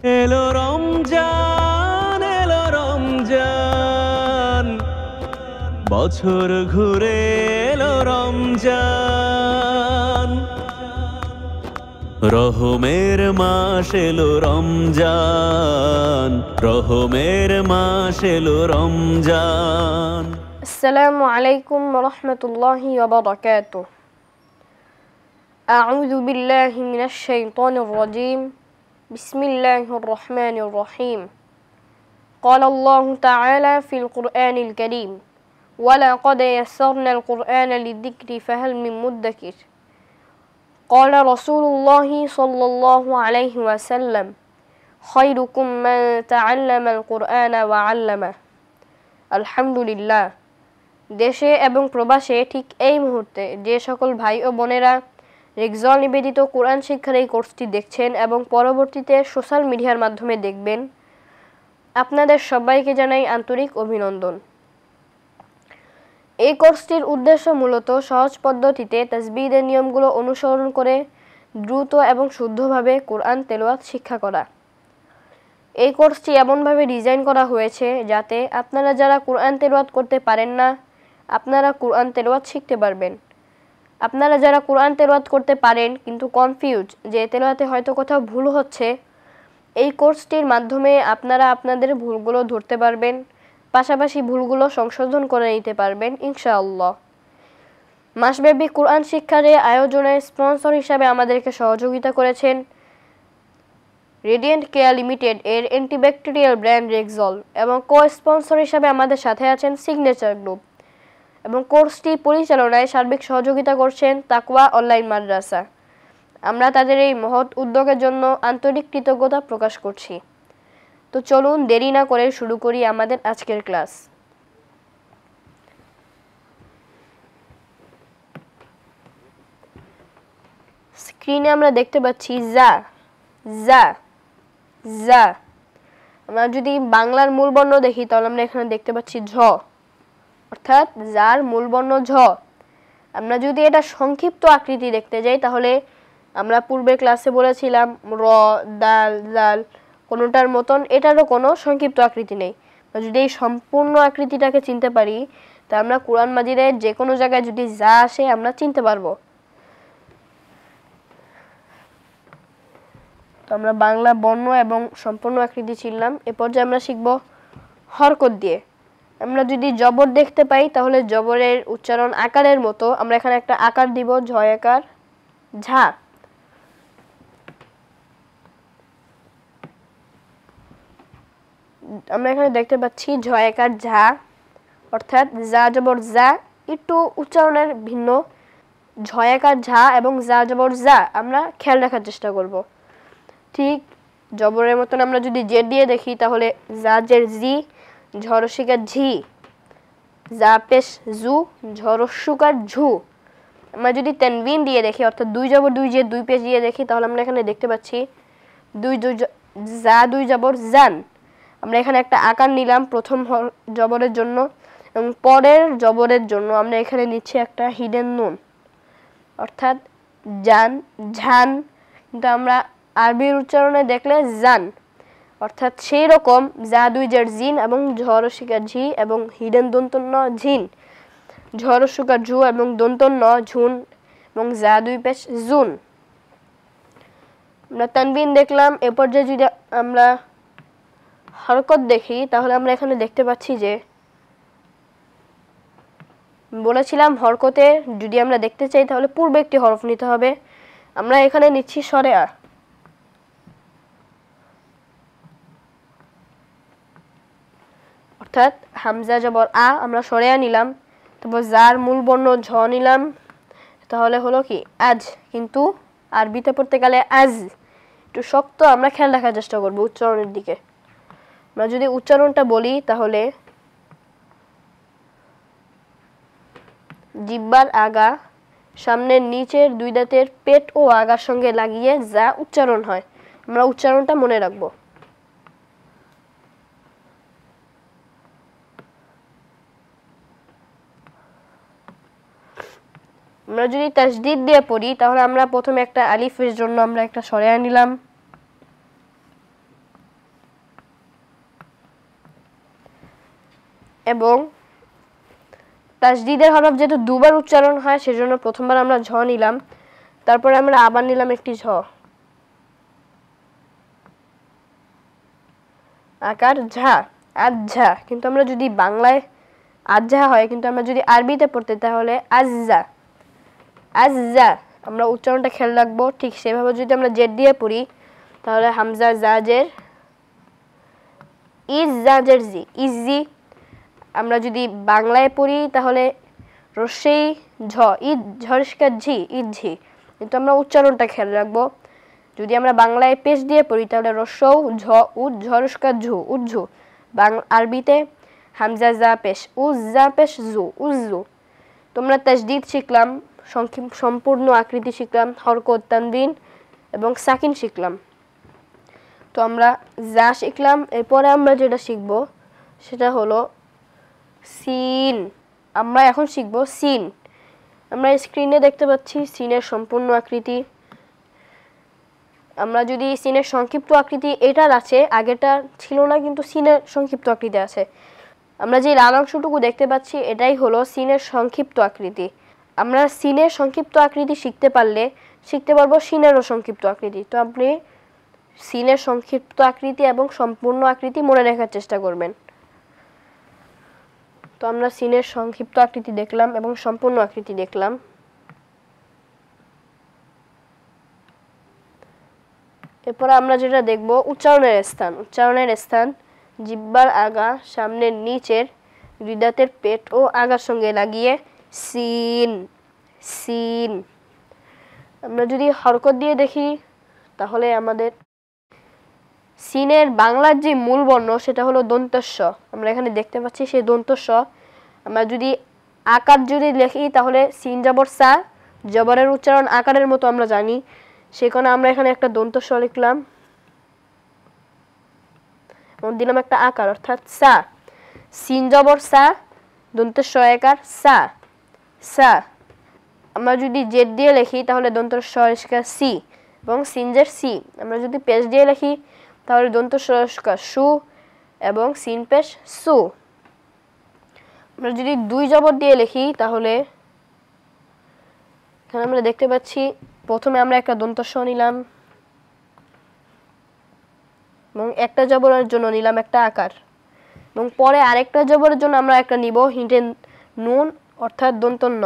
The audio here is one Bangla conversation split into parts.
এলো রমজান, এলো রমজান, বছর ঘুরে এলো রমজান। রহমের মাস এলো রমজান, রহমের মাস এলো রমজান। আসসালামু আলাইকুম ওয়া রাহমাতুল্লাহি ওয়া বারাকাতুহু। আউযু বিল্লাহি মিনাশ শাইতানির রাজীম। বিসমিল্লাহির রহমানির রহিম। قال الله تعالى في القرآن الكريم ولقد يسرنا القرآن للذكر فهل من مدكر قال رسول الله صلى الله عليه وسلم خيركم من تعلم القرآن وعلمه। আলহামদুলিল্লাহ। দেশে এবং প্রবাসে ঠিক এই মুহূর্তে যে সকল ভাই ও বোনেরা রেক্সল নিবেদিত কোরআন শিক্ষার এই কোর্সটি দেখছেন এবং পরবর্তীতে সোশ্যাল মিডিয়ার মাধ্যমে দেখবেন, আপনাদের সবাইকে জানাই আন্তরিক অভিনন্দন। এই কোর্সটির উদ্দেশ্য মূলত সহজ পদ্ধতিতে তাজবিদের নিয়মগুলো অনুসরণ করে দ্রুত এবং শুদ্ধভাবে কোরআন তেলাওয়াত শিক্ষা করা। এই কোর্সটি এমনভাবে ডিজাইন করা হয়েছে যাতে আপনারা যারা কোরআন তেলাওয়াত করতে পারেন না, আপনারা কোরআন তেলাওয়াত শিখতে পারবেন। আপনারা যারা কোরআন তেলাওয়াত করতে পারেন কিন্তু কনফিউজ যে তেলাওয়াতে হয়তো কোথাও ভুল হচ্ছে, এই কোর্সটির মাধ্যমে আপনারা আপনাদের ভুলগুলো ধরতে পারবেন, পাশাপাশি ভুলগুলো সংশোধন করে নিতে পারবেন ইনশাআল্লাহ। মাসব্যাপী কোরআন শিক্ষার এই আয়োজনে স্পন্সর হিসাবে আমাদেরকে সহযোগিতা করেছেন রেডিয়েন্ট কেয়ার লিমিটেড এর অ্যান্টিব্যাকটেরিয়াল ব্র্যান্ড রেক্সল এবং কো-স্পন্সর হিসাবে আমাদের সাথে আছেন সিগনেচার গ্রুপ এবং কোর্সটি পরিচালনায় সার্বিক সহযোগিতা করছেন তাকওয়া অনলাইন মাদ্রাসা। আমরা তাদের এই মহৎ উদ্যোগের জন্য আন্তরিক কৃতজ্ঞতা প্রকাশ করছি। তো চলুন দেরি না করে শুরু করি আমাদের আজকের ক্লাস। স্ক্রিনে আমরা দেখতে পাচ্ছি জা জা জা। আমরা যদি বাংলার মূল বর্ণ দেখি তাহলে আমরা এখানে দেখতে পাচ্ছি ঝ, অর্থাৎ যার মূল বর্ণ ঝ। আমরা যদি এটা সংক্ষিপ্ত আকৃতি দেখতে যাই তাহলে আমরা পূর্বে ক্লাসে বলেছিলাম র, দাল, জাল কোনোটার মতন এটারও কোনো সংক্ষিপ্ত আকৃতি নেই। যদি এই সম্পূর্ণ আকৃতিটাকে চিনতে পারি তা আমরা কোরআন মাজিদের যে কোনো জায়গায় যদি যা আসে আমরা চিনতে পারবো। তো আমরা বাংলা বর্ণ এবং সম্পূর্ণ আকৃতি চিনলাম। এ পর্যায়ে আমরা শিখব হরকত দিয়ে। আমরা যদি জবর দেখতে পাই তাহলে জবরের উচ্চারণ আকারের মতো আমরা এখানে একটা আকার দিব, ঝয় আকার ঝা। আমরা এখানে দেখতে পাচ্ছি ঝয় আকার ঝা, অর্থাৎ যা জবর যা একটু উচ্চারণের ভিন্ন। ঝয় আকার ঝা এবং যা জবর যা আমরা খেয়াল রাখার চেষ্টা করব। ঠিক জবরের মতন আমরা যদি জেড দিয়ে দেখি তাহলে যা জের জি, ঝরসিকার ঝি, যা পেশ জু, ঝরসুকার ঝু। আমরা যদি তানবিন দিয়ে দেখি অর্থাৎ দুই জবর দুই জের দুই পেশ দিয়ে দেখি তাহলে আমরা এখানে দেখতে পাচ্ছি যা দুই জবর জান। আমরা এখানে একটা আকার নিলাম প্রথম জবরের জন্য এবং পরের জবরের জন্য আমরা এখানে নিচ্ছি একটা হিডেন নুন, অর্থাৎ জান ঝান। কিন্তু আমরা আরবির উচ্চারণে দেখলে জান, অর্থাৎ সেই রকম যা দুই জের জিন এবং ঝরসিকার ঝি এবং হিডেন দন্তন্য ঝিন, ঝরসুকার ঝু এবং দন্তন্য ঝুন এবং যা দুই পেশ জুন। আমরা তানবিন দেখলাম। এ পর্যায়ে যদি আমরা হরকত দেখি তাহলে আমরা এখানে দেখতে পাচ্ছি যে বলেছিলাম হরকতে যদি আমরা দেখতে চাই তাহলে পূর্বে একটি হরফ নিতে হবে। আমরা এখানে নিচ্ছি সরে আ, অর্থাৎ হামজা জবর আ আমরা সরে আ নিলাম, তারপর যার মূল বর্ণ ঝ নিলাম, তাহলে হলো কি আজ। কিন্তু আরবিতে পড়তে গেলে আজ একটু শক্ত, আমরা খেয়াল রাখার চেষ্টা করবো উচ্চারণের দিকে। আমরা যদি উচ্চারণটা বলি তাহলে জিহ্বার আগা সামনের নিচের দুই দাঁতের পেট ও আগার সঙ্গে লাগিয়ে যা উচ্চারণ হয়, আমরা উচ্চারণটা মনে রাখবো। আমরা যদি তাসদীদ দিয়ে পড়ি তাহলে আমরা প্রথমে একটা আলিফের জন্য আমরা একটা সরে নিলাম, এবং তাসদিদের হরফ যেহেতু দুবার উচ্চারণ হয় সেজন্য প্রথমবার আমরা ঝ নিলাম, তারপরে আমরা আবার নিলাম একটি ঝ, আকার ঝা, আজ্ঝা। কিন্তু আমরা যদি বাংলায় আজ্ঝা হয়, কিন্তু আমরা যদি আরবিতে পড়তে তাহলে আজ্জা, আজ্জা। আমরা উচ্চারণটা খেয়াল রাখবো। ঠিক সেভাবে যদি আমরা জেড দিয়ে পড়ি তাহলে হামজা জাজের ইজ, জাজের জি, ইজি। আমরা যদি বাংলায় পড়ি তাহলে রসেই ঝ, ইদ ঝরিষ্কার ঝি, ইঝি। কিন্তু আমরা উচ্চারণটা খেয়াল রাখবো। যদি আমরা বাংলায় পেশ দিয়ে পড়ি তাহলে রসৌ ঝ, উদ ঝরস্কার ঝু, উজ্ঝু। আরবিতে হামজা জা পেশ, উজ জা পেশ জু, উজ্জু। তোমরা তাসদিদ শিখলাম, সম্পূর্ণ আকৃতি শিখলাম, হরকত, তানবিন এবং সাকিন শিখলাম। তো আমরা যা শিখলাম, এরপরে আমরা যেটা শিখব সেটা হলো সিন। আমরা এখন শিখব সিন। আমরা স্ক্রিনে দেখতে পাচ্ছি সিনের সম্পূর্ণ আকৃতি। আমরা যদি সিনের সংক্ষিপ্ত আকৃতি এটার আছে, আগেটা ছিল না, কিন্তু সিনের সংক্ষিপ্ত আকৃতি আছে। আমরা যে লাল অংশটুকু দেখতে পাচ্ছি এটাই হলো সিনের সংক্ষিপ্ত আকৃতি। আমরা সিনের সংক্ষিপ্ত আকৃতি শিখতে পারলে শিখতে পারবো সিনেরও সংক্ষিপ্ত আকৃতি। তো আপনি সিনের সংক্ষিপ্ত আকৃতি এবং সম্পূর্ণ আকৃতি মনে রাখার চেষ্টা করবেন। তো আমরা সিনের সংক্ষিপ্ত আকৃতি দেখলাম এবং সম্পূর্ণ আকৃতি দেখলাম। এরপর আমরা যেটা দেখব উচ্চারণের স্থান। উচ্চারণের স্থান জিহ্বার আগা, সামনের নিচের, দুই দাঁতের পেট ও আগার সঙ্গে লাগিয়ে সিন, সিন। আমরা যদি হরকত দিয়ে দেখি তাহলে আমাদের সিনের বাংলার যে মূল বর্ণ সেটা হলো দন্তস্ব। আমরা এখানে দেখতে পাচ্ছি সেই দন্তস্ব। আমরা যদি আকার যদি লিখি তাহলে সিন জবর সা, জবরের উচ্চারণ আকারের মতো আমরা জানি, সেখানে আমরা এখানে একটা দন্তস্ব লিখলাম এবং দিলাম একটা আকার, অর্থাৎ সা। সিন জবর সা, দন্তস্ব একার সা, সা। আমরা যদি জেড দিয়ে লিখি তাহলে দন্তস্ব সি এবং সিনজের সি। আমরা যদি পেশ দিয়ে লিখি তাহলে দন্তস্ব সু এবং সিন পেশ সু। আমরা যদি দুই জবর দিয়ে লিখি তাহলে এখানে আমরা দেখতে পাচ্ছি প্রথমে আমরা একটা দন্তস্ব নিলাম এবং একটা জবরের জন্য নিলাম একটা আকার, এবং পরে আরেকটা জবরের জন্য আমরা একটা নিব হিন্টে নুন, অর্থাৎ দন্তন্য।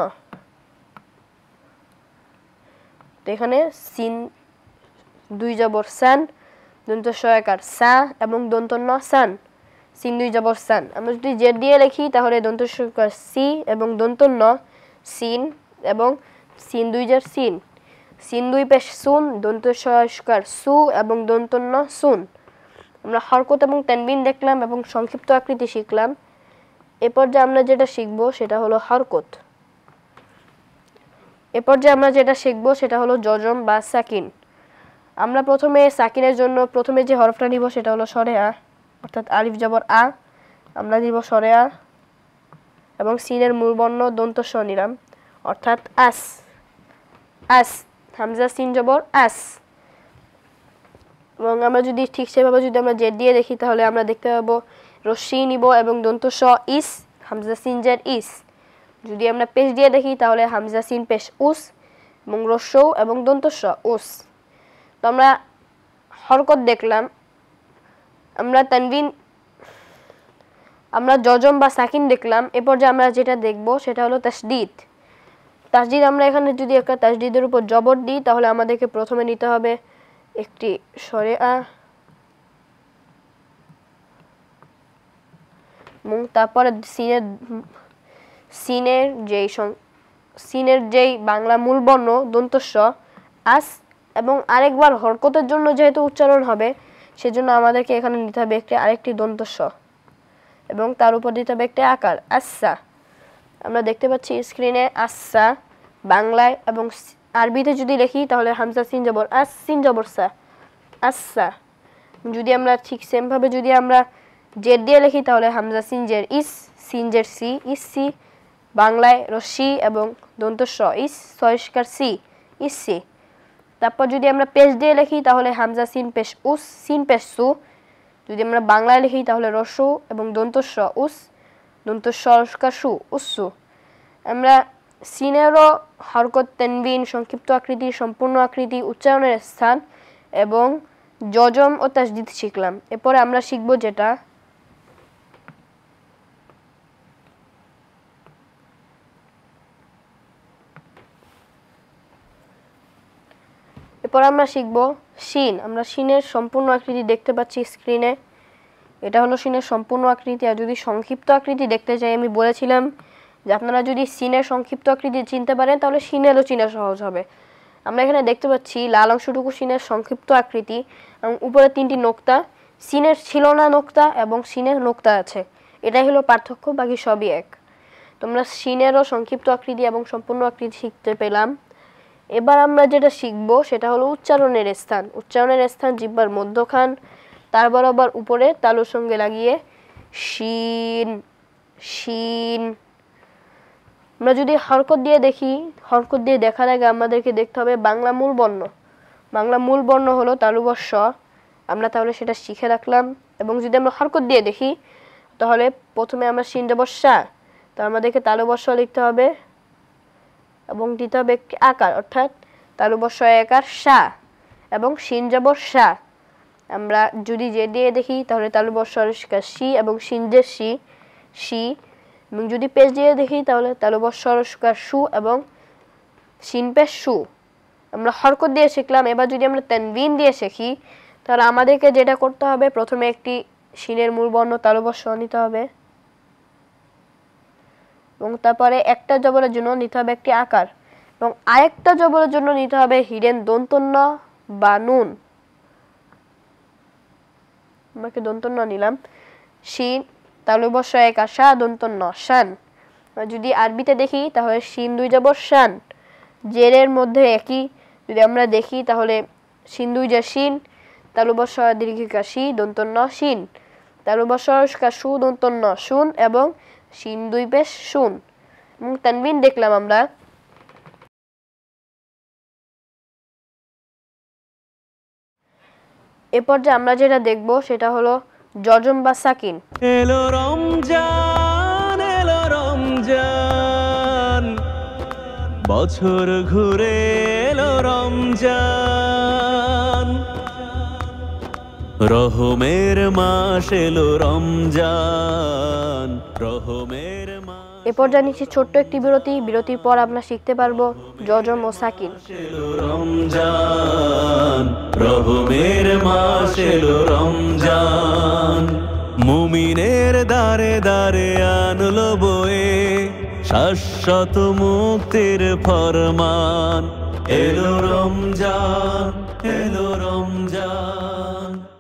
তো এখানে সিন দুই জবর সান, দন্তস্ব একার সা এবং দন্তন্য সান, সিন দুই জবর সান। আমরা যদি জেড দিয়ে লিখি তাহলে দন্তস্ব সি এবং দন্তন্য সিন এবং সিন দুই জের সিন, সিন দুই পেশ সুন, দন্তস্ব সু এবং দন্তন্য সুন। আমরা হরকত এবং তানবিন দেখলাম এবং সংক্ষিপ্ত আকৃতি শিখলাম। এরপর যে আমরা যেটা শিখবো সেটা হলো হরকত। এরপর যে আমরা যেটা শিখবো সেটা হলো জজম বা সাকিন। আমরা প্রথমে সাকিনের জন্য প্রথমে যে হরফটা নিব সেটা হলো সরে আ, অর্থাৎ আলিফ জবর আ। আমরা নিব সরে আ এবং সিনের মূল বর্ণ দন্তস্ব নিলাম, অর্থাৎ আস, আস। হামজা সিন জবর আস। এবং আমরা যদি ঠিক সেভাবে যদি আমরা জেড দিয়ে দেখি তাহলে আমরা দেখতে পাবো রশ্মি নিব এবং দন্তস্ব ইস, হামজা সিন জের ইস। যদি আমরা পেশ দিয়ে দেখি তাহলে হামজা সিন পেশ উস এবং রস্যৌ এবং দন্তস্ব উস। তো আমরা হরকত দেখলাম। আমরা তানবিন, আমরা জজম বা সাকিন দেখলাম। এরপর যে আমরা যেটা দেখব সেটা হলো তাসদিদ। তাসদিদ আমরা এখানে যদি একটা তাসদিদের উপর জবর দিই তাহলে আমাদেরকে প্রথমে নিতে হবে একটি সরে আ এবং তারপরে সিনের যেই বাংলা মূল বর্ণ দন্তস্ব আস, এবং আরেকবার হরকতের জন্য যেহেতু উচ্চারণ হবে সেজন্য আমাদেরকে এখানে নিতে হবে আরেকটি দন্তস্ব এবং তার উপর দিতে হবে একটি আকার আচ্ছা। আমরা দেখতে পাচ্ছি স্ক্রিনে আচ্ছা বাংলায়, এবং আরবিতে যদি লিখি তাহলে হামজা সিন জবর আস, সিন জবর সা, আচ্ছা। যদি আমরা ঠিক সেম ভাবে যদি আমরা জেড দিয়ে লিখি তাহলে হামজা সিন জের ইস, সিন জের সি, ইস সি। বাংলায় রশ্মি এবং দন্তস্ব ইস, সয়স্কার সি, ইস সি। তারপর যদি আমরা পেশ দিয়ে লিখি তাহলে হামজা সিন পেশ উস, সিন পেশ সু। যদি আমরা বাংলায় লিখি তাহলে রস্যৌ এবং দন্তস্ব উস, দন্ত সরস্কাশু উসু। আমরা সিনেরও হরকত, তানবিন, সংক্ষিপ্ত আকৃতি, সম্পূর্ণ আকৃতি, উচ্চারণের স্থান এবং যজম ও তাসদিদ শিখলাম। এরপরে আমরা শিখব যেটা এরপর আমরা শিখব শিন। আমরা শিনের সম্পূর্ণ আকৃতি দেখতে পাচ্ছি স্ক্রিনে, এটা হলো শিনের সম্পূর্ণ আকৃতি। আর যদি সংক্ষিপ্ত আকৃতি দেখতে চাই, আমি বলেছিলাম যে আপনারা যদি সিনের সংক্ষিপ্ত আকৃতি চিনতে পারেন তাহলে শিনেরও চিনা সহজ হবে। আমরা এখানে দেখতে পাচ্ছি লাল অংশটুকু সিনের সংক্ষিপ্ত আকৃতি এবং উপরে 3টি নোক্তা। সিনের ছিল না নোক্তা এবং সিনের নোক্তা আছে, এটাই হলো পার্থক্য, বাকি সবই এক। তোমরা সিনেরও সংক্ষিপ্ত আকৃতি এবং সম্পূর্ণ আকৃতি শিখতে পেলাম। এবার আমরা যেটা শিখব সেটা হলো উচ্চারণের স্থান। উচ্চারণের স্থান জিহ্বার মধ্যখান, তার বরাবর উপরে তালুর সঙ্গে লাগিয়ে শিন শিন। আমরা যদি হরকত দিয়ে দেখি, হরকত দিয়ে দেখার আগে আমাদেরকে দেখতে হবে বাংলা মূল বর্ণ। বাংলা মূল বর্ণ হলো তালুবর্ষ, আমরা তাহলে সেটা শিখে রাখলাম। এবং যদি আমরা হরকত দিয়ে দেখি তাহলে প্রথমে আমরা শিন জবর সা, তো আমাদেরকে তালুবর্ষ লিখতে হবে এবং দিতে হবে একটি আকার, অর্থাৎ তালুবর্ষ আকার সা এবং শিন জবর সা। আমরা যদি জে দিয়ে দেখি তাহলে তালুবর্ষ শি এবং শিন জে শি শি। এবং যদি পেশ দিয়ে দেখি তাহলে তালুবর্ষ সু এবং শিন পেশ সু। আমরা হরকত দিয়ে শিখলাম। এবার যদি আমরা তানবিন দিয়ে শিখি তাহলে আমাদেরকে যেটা করতে হবে, প্রথমে একটি শিনের মূল বর্ণ তালুবর্ষ নিতে হবে এবং তারপরে একটা জবরের জন্য নিতে হবে একটি আকার এবং আরেকটা জবরের জন্য নিতে হবে হিডেন দন্তন্য বা নুন। আমাকে দন্তন্য নিলাম, শিন তালুবর্ষ এক আশা দন্তন্য শান। যদি আরবিতে দেখি তাহলে শিন 2 জবর শান, জেরের মধ্যে একই। যদি আমরা দেখি তাহলে শিন 2 জা শিন, তালুবর্ষ দীর্ঘিকা শি দন্তন্য শিন, তালুবর্ষ সু দন্তন্য শুন এবং শিন 2 পেশ শুন। এবং তানবিন দেখলাম আমরা। এরপর যে আমরা যেটা দেখব সেটা হলো যজম বা সাকিন। এলো রমজান, এলো রমজান, বছর ঘুরে এলো রমজান, রহমের মাস এলো রমজান, রহমের মাস। এরপর জানিয়েছি ছোট্ট একটি বিরতি, বিরতির পর আমরা শিখতে পারবো যজম ও সাকিন। এলো রমজান, রহমের মাস এলো রমজান, মুমিনের দারে দারে আনলো বয়ে শাশ্বত মুক্তির ফরমান। এলো রমজান, এলো রমজান।